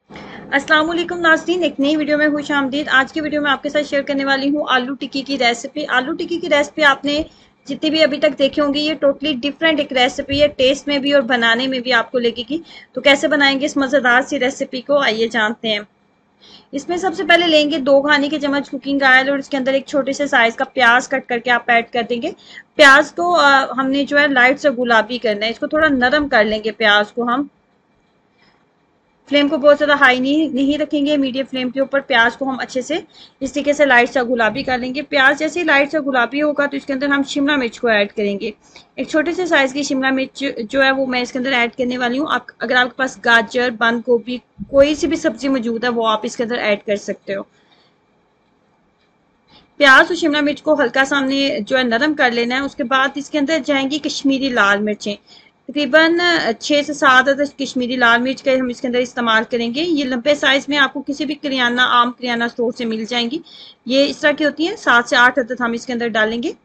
अस्सलाम वालेकुम नाज़रीन, एक नई वीडियो में खुश आमदीद। आज की वीडियो में आपके साथ शेयर करने वाली हूँ आलू टिक्की की रेसिपी। आलू टिक्की की रेसिपी आपने जितनी भी अभी तक देखी होंगी, ये टोटली डिफरेंट एक रेसिपी है, टेस्ट में भी और बनाने में भी आपको लगेगी। तो कैसे बनाएंगे इस मज़ेदार सी रेसिपी को, आइए जानते हैं। इसमें सबसे पहले लेंगे 2 खाने के चम्मच कुकिंग ऑयल और इसके अंदर एक छोटे से साइज का प्याज कट करके आप ऐड कर देंगे। प्याज को हमने जो है लाइट से गुलाबी करना है, इसको थोड़ा नरम कर लेंगे प्याज को हम। फ्लेम को बहुत ज़्यादा हाई नहीं रखेंगे, मीडियम फ्लेम के ऊपर प्याज को हम अच्छे से इस तरीके से लाइट सा गुलाबी कर लेंगे। प्याज जैसे ही लाइट सा गुलाबी होगा तो इसके अंदर हम शिमला मिर्च को ऐड करेंगे। एक छोटे से साइज की शिमला मिर्च जो है वो मैं इसके अंदर ऐड करने वाली हूँ। अगर आपके पास गाजर, बंद गोभी, कोई सी भी सब्जी मौजूद है वो आप इसके अंदर ऐड कर सकते हो। प्याज और शिमला मिर्च को हल्का सा हमने जो है नरम कर लेना है। उसके बाद इसके अंदर जाएंगी कश्मीरी लाल मिर्चें, तकरीबन 6 से 7 अदद कश्मीरी लाल मिर्च के हम इसके अंदर इस्तेमाल करेंगे। ये लंबे साइज में आपको किसी भी आम किराना स्टोर से मिल जाएंगी। ये इस तरह की होती है। 7 से 8 अदद हम इसके अंदर डालेंगे।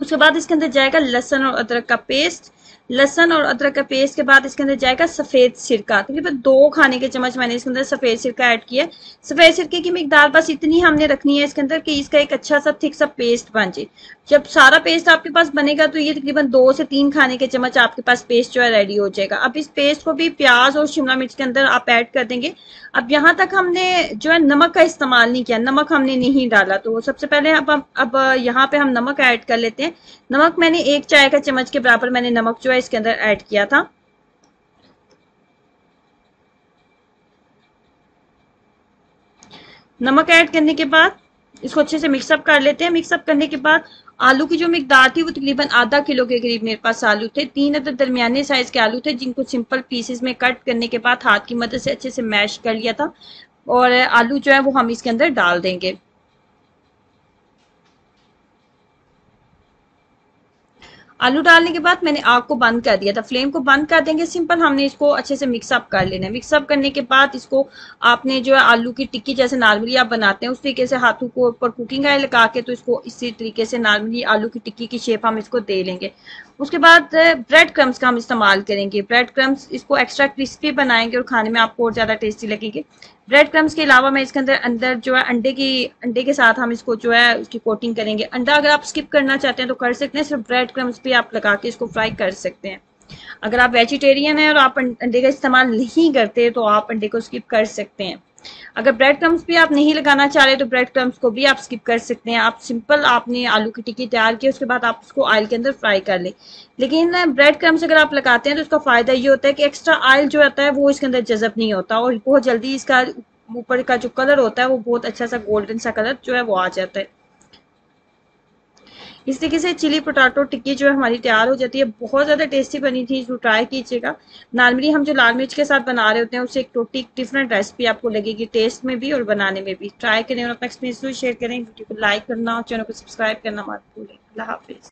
उसके बाद इसके अंदर जाएगा लहसुन और अदरक का पेस्ट। लहसुन और अदरक का पेस्ट के बाद इसके अंदर जाएगा सफेद सिरका, तकरीबन 2 खाने के चम्मच मैंने इसके अंदर सफेद सिरका ऐड किया है। सफेद सिरके की मिकदार बस इतनी हमने रखनी है इसके अंदर कि इसका एक अच्छा सा थिक सा पेस्ट बन जाए। जब सारा पेस्ट आपके पास बनेगा तो ये तकरीबन 2 से 3 खाने के चम्मच आपके पास पेस्ट जो है रेडी हो जाएगा। अब इस पेस्ट को भी प्याज और शिमला मिर्च के अंदर आप ऐड कर देंगे। अब यहाँ तक हमने जो है नमक का इस्तेमाल नहीं किया, नमक हमने नहीं डाला। तो सबसे पहले अब यहाँ पे हम नमक ऐड कर लेते हैं। नमक मैंने 1 चाय का चम्मच के बराबर मैंने नमक जो है इसके अंदर ऐड किया था। नमक ऐड करने के बाद इसको अच्छे से मिक्सअप कर लेते हैं। मिक्सअप करने के बाद आलू की जो मिकदार थी वो तकरीबन आधा किलो के करीब मेरे पास आलू थे। 3 अदद दरमियाने साइज के आलू थे जिनको सिंपल पीसेस में कट करने के बाद हाथ की मदद से अच्छे से मैश कर लिया था। और आलू जो है वो हम इसके अंदर डाल देंगे। आलू डालने के बाद मैंने आग को बंद कर दिया था। फ्लेम को बंद कर देंगे। सिंपल हमने इसको अच्छे से मिक्सअप कर लेना है। मिक्सअप करने के बाद इसको आपने जो है आलू की टिक्की जैसे नॉर्मली आप बनाते हैं उस तरीके से हाथों को ऊपर कुकिंग ऑयल लगा के तो इसको इसी तरीके से नॉर्मली आलू की टिक्की की शेप हम इसको दे लेंगे। उसके बाद ब्रेड क्रम्स का हम इस्तेमाल करेंगे। ब्रेड क्रम्स इसको एक्स्ट्रा क्रिस्पी बनाएंगे और खाने में आपको और ज्यादा टेस्टी लगेंगे। ब्रेड क्रम्स के अलावा मैं इसके अंदर जो है अंडे के साथ हम इसको जो है उसकी कोटिंग करेंगे। अंडा अगर आप स्किप करना चाहते हैं तो कर सकते हैं, सिर्फ ब्रेड क्रम्स भी आप लगा के इसको फ्राई कर सकते हैं। अगर आप वेजिटेरियन हैं और आप अंडे का इस्तेमाल नहीं करते तो आप अंडे को स्किप कर सकते हैं। अगर ब्रेड क्रम्स भी आप नहीं लगाना चाह रहे तो ब्रेड क्रम्स को भी आप स्किप कर सकते हैं। आप सिंपल आपने आलू की टिक्की तैयार की, उसके बाद आप उसको ऑयल के अंदर फ्राई कर लें। लेकिन ब्रेड क्रम्स अगर आप लगाते हैं तो उसका फायदा ये होता है कि एक्स्ट्रा ऑयल जो होता है वो इसके अंदर जज़ब नहीं होता और बहुत जल्दी इसका ऊपर का जो कलर होता है वो बहुत अच्छा सा गोल्डन सा कलर जो है वो आ जाता है। इस तरीके से चिली पोटैटो टिक्की जो है हमारी तैयार हो जाती है। बहुत ज्यादा टेस्टी बनी थी, इसको ट्राई कीजिएगा। नॉर्मली हम जो लाल मिर्च के साथ बना रहे होते हैं उससे एक टोटली डिफरेंट रेसिपी आपको लगेगी, टेस्ट में भी और बनाने में भी। ट्राई करें और अपना एक्सपीरियंस शेयर करें। वीडियो को लाइक करना और चैनल को सब्सक्राइब करना मत भूलें। अल्लाह हाफिज।